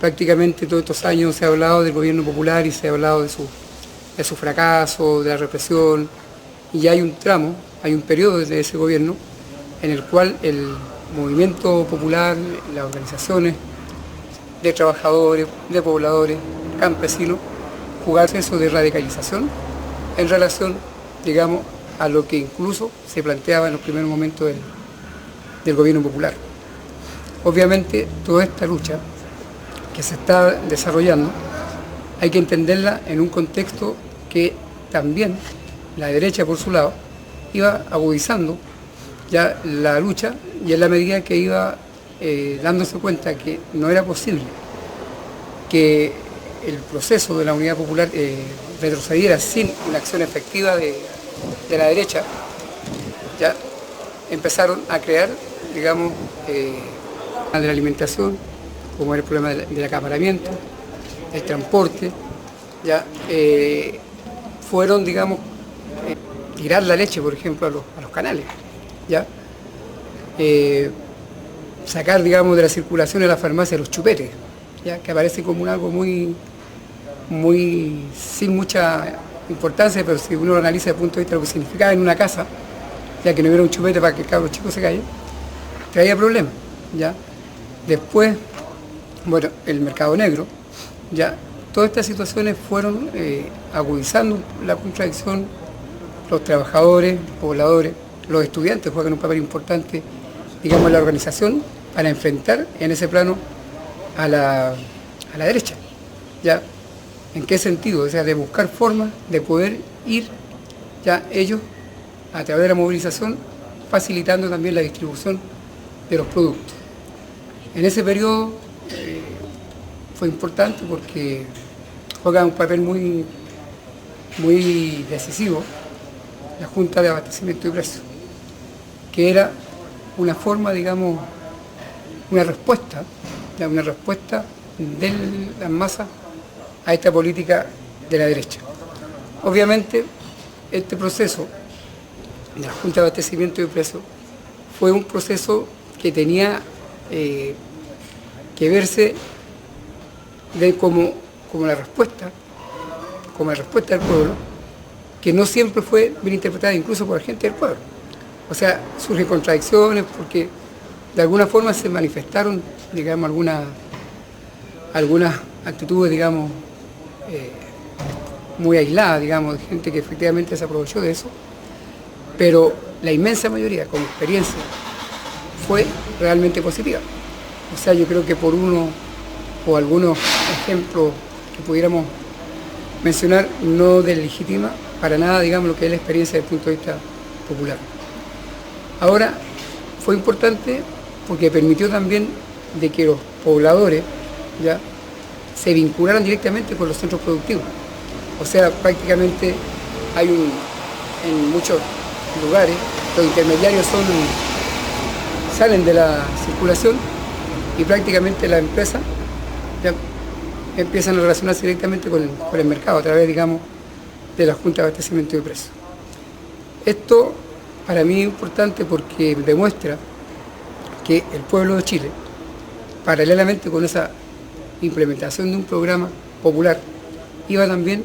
prácticamente todos estos años se ha hablado del gobierno popular y se ha hablado de su fracaso, de la represión, y hay un tramo, hay un periodo de ese gobierno en el cual el movimiento popular, las organizaciones de trabajadores, de pobladores, campesinos, jugarse eso de radicalización en relación, digamos, a lo que incluso se planteaba en los primeros momentos del gobierno popular. Obviamente, toda esta lucha que se está desarrollando hay que entenderla en un contexto que también la derecha, por su lado, iba agudizando ya la lucha, y en la medida que iba dándose cuenta que no era posible que el proceso de la unidad popular retrocediera sin una acción efectiva de la derecha, ya empezaron a crear, digamos, de la alimentación, como era el problema del acaparamiento, el transporte, ya fueron, digamos, tirar la leche, por ejemplo, a los canales, ya sacar, digamos, de la circulación de la farmacia los chupetes, ya que aparece como algo muy sin mucha importancia, pero si uno lo analiza desde el punto de vista de lo que significaba en una casa, ya que no hubiera un chupete para que el cabro chico se caiga, traía problemas, ya. Después, bueno, el mercado negro, ya, todas estas situaciones fueron agudizando la contradicción. Los trabajadores, los pobladores, los estudiantes juegan un papel importante, digamos, en la organización para enfrentar en ese plano a la derecha, ya. ¿En qué sentido? O sea, de buscar formas de poder ir ya ellos a través de la movilización, facilitando también la distribución de los productos. En ese periodo fue importante porque juega un papel muy decisivo la Junta de Abastecimiento y Precios, que era una forma, digamos, una respuesta de las masas a esta política de la derecha. Obviamente, este proceso de la Junta de Abastecimiento y Precios fue un proceso que tenía que verse como la respuesta del pueblo, que no siempre fue bien interpretada incluso por la gente del pueblo. O sea, surgen contradicciones porque de alguna forma se manifestaron, digamos, algunas actitudes, digamos, muy aisladas, digamos, de gente que efectivamente se aprovechó de eso, pero la inmensa mayoría, como experiencia, fue realmente positiva. O sea, yo creo que por uno o algunos ejemplos que pudiéramos mencionar, no deslegitima para nada, digamos, lo que es la experiencia desde el punto de vista popular. Ahora, fue importante porque permitió también de que los pobladores ya se vincularan directamente con los centros productivos. O sea, prácticamente en muchos lugares, los intermediarios salen de la circulación y prácticamente las empresas ya empiezan a relacionarse directamente con el mercado a través, digamos, de la Junta de Abastecimiento y Precios. Esto para mí es importante porque demuestra que el pueblo de Chile, paralelamente con esa implementación de un programa popular, iba también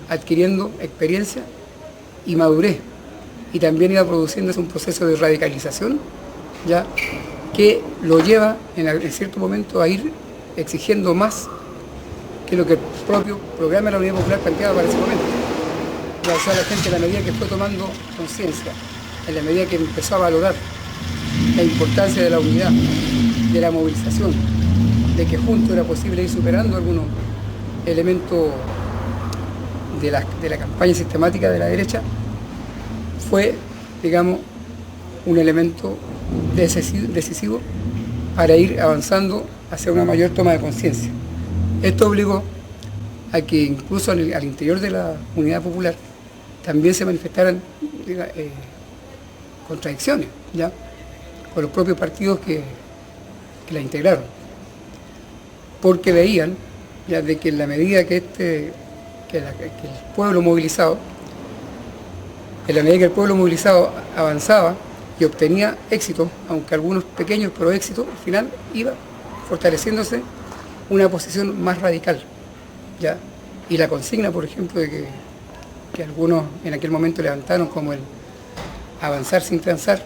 adquiriendo experiencia y madurez, y también iba produciéndose un proceso de radicalización, ya, que lo lleva en cierto momento a ir exigiendo más que lo que el propio programa de la Unidad Popular planteaba para ese momento. Ya, o sea, la gente, en la medida que fue tomando conciencia, en la medida que empezó a valorar la importancia de la unidad, de la movilización, de que juntos era posible ir superando algunos elementos de la campaña sistemática de la derecha, fue, digamos, un elemento decisivo para ir avanzando hacia una mayor toma de conciencia. Esto obligó a que incluso al interior de la Unidad Popular también se manifestaran contradicciones, ¿ya?, con los propios partidos que la integraron, porque veían ya de que en la medida que el pueblo movilizado avanzaba y obtenía éxito, aunque algunos pequeños, pero éxitos, al final iba fortaleciéndose una posición más radical, ¿ya? Y la consigna, por ejemplo, de que algunos en aquel momento levantaron como el avanzar sin transar,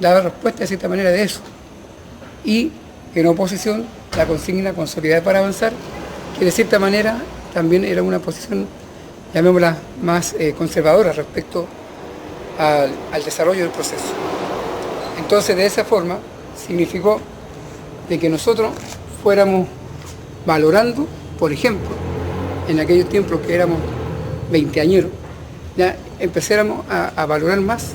daba respuesta de cierta manera de eso. Y en oposición, la consigna consolidar para avanzar, que de cierta manera también era una posición, llamémosla, más conservadora respecto al desarrollo del proceso. Entonces, de esa forma, significó de que nosotros fuéramos valorando, por ejemplo, en aquellos tiempos que éramos veinteañeros, ya empezáramos a valorar más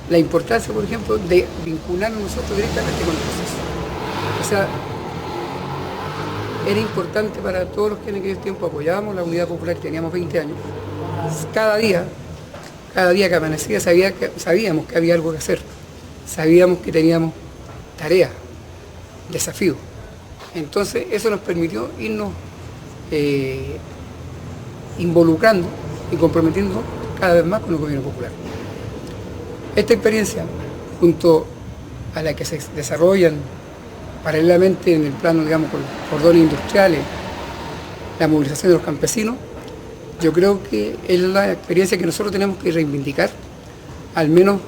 la importancia, por ejemplo, de vincularnos nosotros directamente con el proceso. O sea, era importante para todos los que en aquellos tiempos apoyábamos la Unidad Popular, que teníamos 20 años, cada día que amanecía sabíamos que había algo que hacer, sabíamos que teníamos tareas, desafíos. Entonces eso nos permitió irnos involucrando y comprometiendo cada vez más con el gobierno popular. Esta experiencia, junto a la que se desarrollan paralelamente en el plano, digamos, con los cordones industriales, la movilización de los campesinos, yo creo que es la experiencia que nosotros tenemos que reivindicar, al menos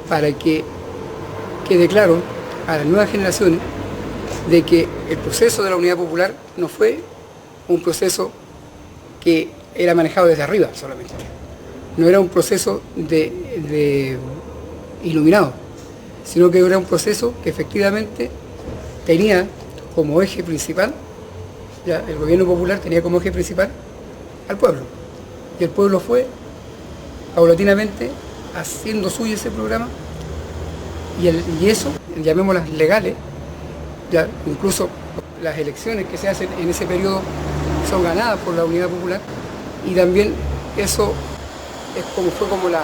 para que quede claro a las nuevas generaciones de que el proceso de la Unidad Popular no fue un proceso que era manejado desde arriba solamente, no era un proceso de iluminado, sino que era un proceso que efectivamente tenía como eje principal, ya el gobierno popular tenía como eje principal al pueblo, y el pueblo fue paulatinamente haciendo suyo ese programa, y eso, llamémoslas legales, ya incluso las elecciones que se hacen en ese periodo son ganadas por la Unidad Popular, y también eso fue como el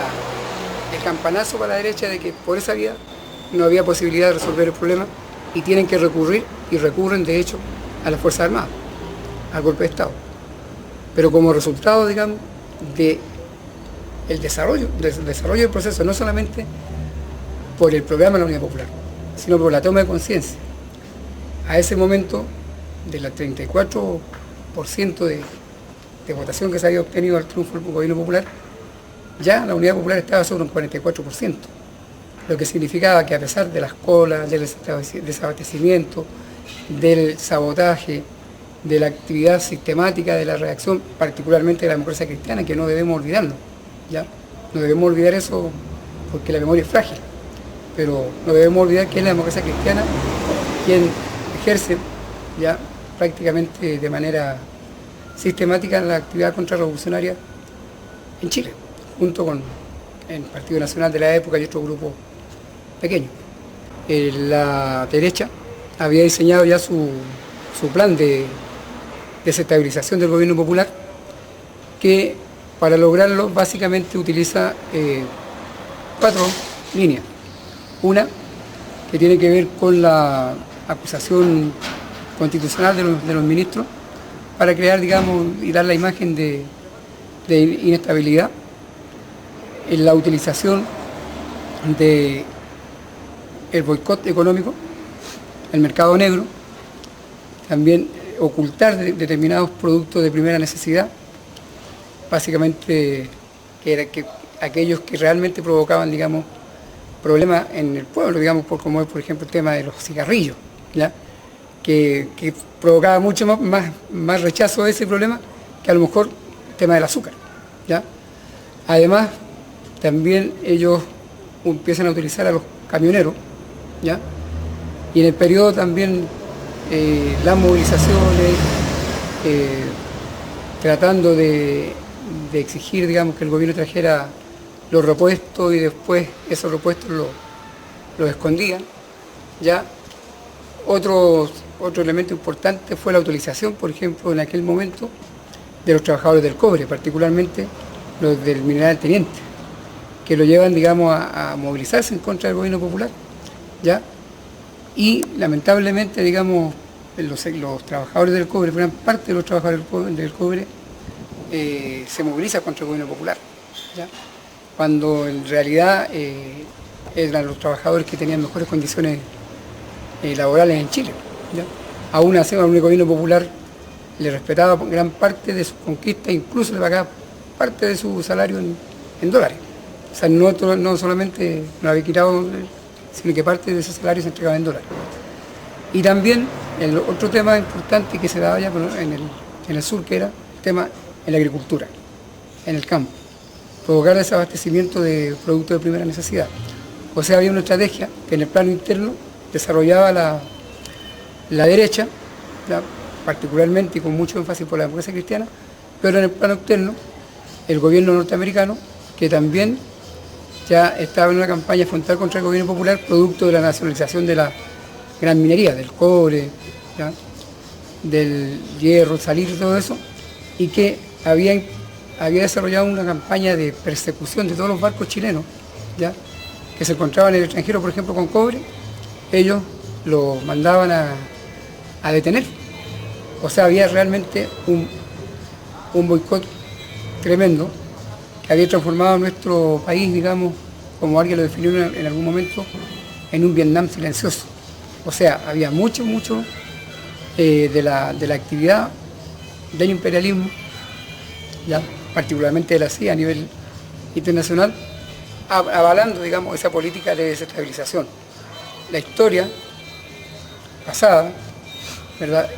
campanazo para la derecha de que por esa vía no había posibilidad de resolver el problema y tienen que recurrir, y recurren de hecho a las Fuerzas Armadas, al golpe de Estado. Pero como resultado, digamos, del desarrollo del proceso, no solamente por el programa de la Unidad Popular, sino por la toma de conciencia. A ese momento, del 34% de votación que se había obtenido al triunfo del gobierno popular, ya la Unidad Popular estaba sobre un 44%, lo que significaba que a pesar de las colas, del desabastecimiento, del sabotaje, de la actividad sistemática de la reacción, particularmente de la democracia cristiana, que no debemos olvidarlo, ¿ya? No debemos olvidar eso porque la memoria es frágil, pero no debemos olvidar que es la democracia cristiana quien ejerce ya prácticamente de manera sistemática la actividad contrarrevolucionaria en Chile, junto con el Partido Nacional de la época y otro grupo pequeño. La derecha había diseñado ya su plan de desestabilización del gobierno popular, que para lograrlo básicamente utiliza 4 líneas. Una que tiene que ver con la acusación constitucional de los ministros para crear, digamos, y dar la imagen de inestabilidad, en la utilización del boicot económico, el mercado negro, también ocultar determinados productos de primera necesidad, básicamente que aquellos que realmente provocaban, digamos, problemas en el pueblo, digamos, como es, por ejemplo, el tema de los cigarrillos, ¿ya? Que provocaba mucho más rechazo a ese problema que a lo mejor el tema del azúcar, ¿ya? Además, también ellos empiezan a utilizar a los camioneros, ¿ya? Y en el periodo también las movilizaciones, tratando de exigir, digamos, que el gobierno trajera los repuestos, y después esos repuestos los escondían, ¿ya? Otro elemento importante fue la utilización, por ejemplo, en aquel momento, de los trabajadores del cobre, particularmente los del mineral Teniente, que lo llevan, digamos, a movilizarse en contra del gobierno popular, ¿ya? Y lamentablemente, digamos, los trabajadores del cobre, gran parte de los trabajadores del cobre se moviliza contra el gobierno popular, ¿ya? Cuando en realidad eran los trabajadores que tenían mejores condiciones laborales en Chile, ¿ya? Aún así, el gobierno popular le respetaba gran parte de sus conquistas, incluso le pagaba parte de su salario en dólares. O sea, no solamente no había quitado, sino que parte de ese salario se entregaba en dólares. Y también el otro tema importante que se daba ya en el sur, que era el tema en la agricultura, en el campo, provocar desabastecimiento de productos de primera necesidad. O sea, había una estrategia que en el plano interno desarrollaba la derecha, ¿ya?, particularmente y con mucho énfasis por la democracia cristiana, pero en el plano externo el gobierno norteamericano, que también ya estaba en una campaña frontal contra el gobierno popular, producto de la nacionalización de la gran minería, del cobre, ¿ya?, del hierro, salir y todo eso, y que había desarrollado una campaña de persecución de todos los barcos chilenos, ¿ya?, que se encontraban en el extranjero, por ejemplo, con cobre. Ellos lo mandaban a detener. O sea, había realmente un boicot tremendo que había transformado a nuestro país, digamos, como alguien lo definió en algún momento, en un Vietnam silencioso. O sea, había mucho de la actividad del imperialismo, ¿ya?, particularmente de la CIA a nivel internacional, avalando, digamos, esa política de desestabilización. La historia pasada, ¿verdad?,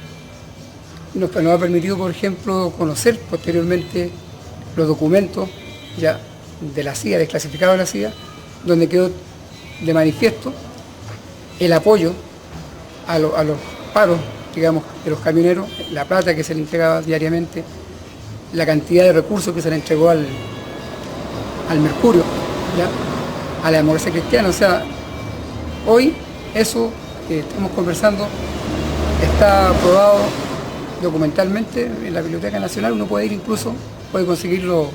nos ha permitido, por ejemplo, conocer posteriormente los documentos ya de la CIA, desclasificados de la CIA, donde quedó de manifiesto el apoyo a los paros, digamos, de los camioneros, la plata que se le entregaba diariamente, la cantidad de recursos que se le entregó al Mercurio, ¿ya?, a la democracia cristiana. O sea, hoy eso que estamos conversando está aprobado documentalmente en la Biblioteca Nacional. Uno puede ir incluso, puede conseguir los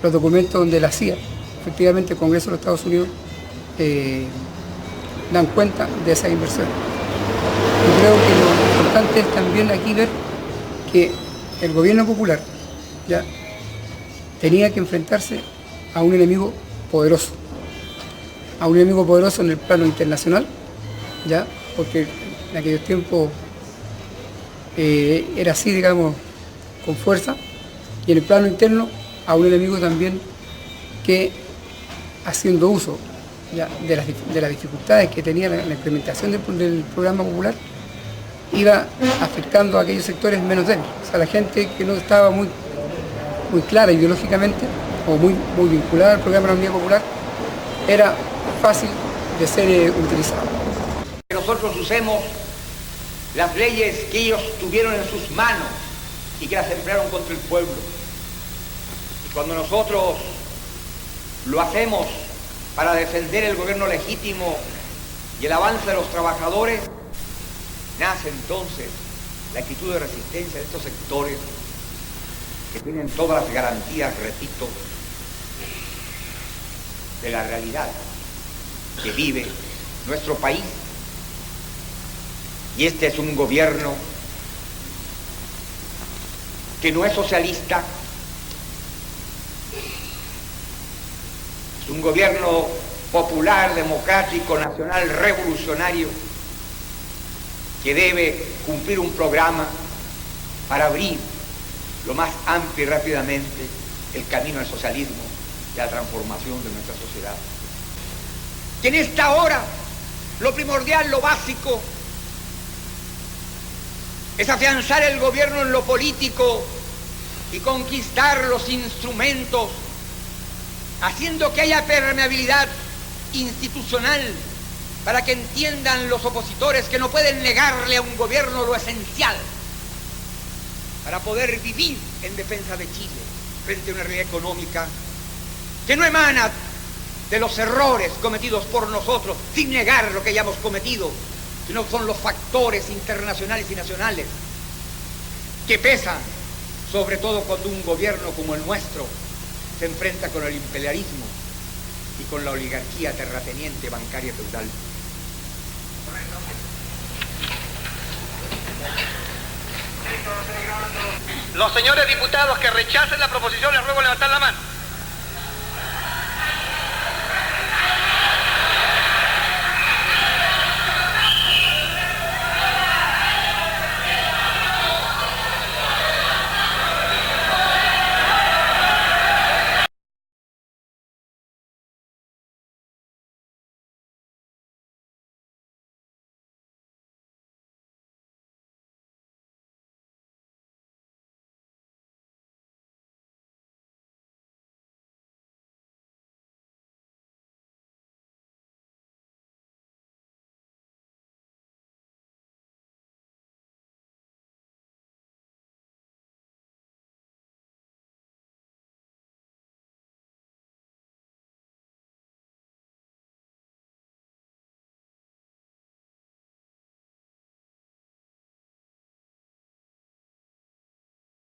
documentos donde la CIA, efectivamente el Congreso de los Estados Unidos, dan cuenta de esa inversión. Y creo que lo importante es también aquí ver que el gobierno popular ya tenía que enfrentarse a un enemigo poderoso, en el plano internacional, ya, porque en aquellos tiempos era así, digamos, con fuerza, y en el plano interno a un enemigo también que, haciendo uso ya de las dificultades que tenía la implementación del programa popular, iba afectando a aquellos sectores menos débiles. O sea, la gente que no estaba muy clara ideológicamente o muy vinculada al programa de la Unidad Popular, era fácil de ser utilizado. Que nosotros usemos las leyes que ellos tuvieron en sus manos y que las emplearon contra el pueblo. Y cuando nosotros lo hacemos para defender el gobierno legítimo y el avance de los trabajadores, nace entonces la actitud de resistencia de estos sectores que tienen todas las garantías, repito, de la realidad que vive nuestro país. Y este es un gobierno que no es socialista, es un gobierno popular, democrático, nacional, revolucionario, que debe cumplir un programa para abrir lo más amplio y rápidamente el camino al socialismo y a la transformación de nuestra sociedad. Que en esta hora lo primordial, lo básico, es afianzar el gobierno en lo político y conquistar los instrumentos, haciendo que haya permeabilidad institucional para que entiendan los opositores que no pueden negarle a un gobierno lo esencial para poder vivir en defensa de Chile frente a una realidad económica que no emana de los errores cometidos por nosotros, sin negar lo que hayamos cometido, sino son los factores internacionales y nacionales que pesan, sobre todo cuando un gobierno como el nuestro se enfrenta con el imperialismo y con la oligarquía terrateniente, bancaria, feudal. Los señores diputados que rechacen la proposición, les ruego levantar la mano.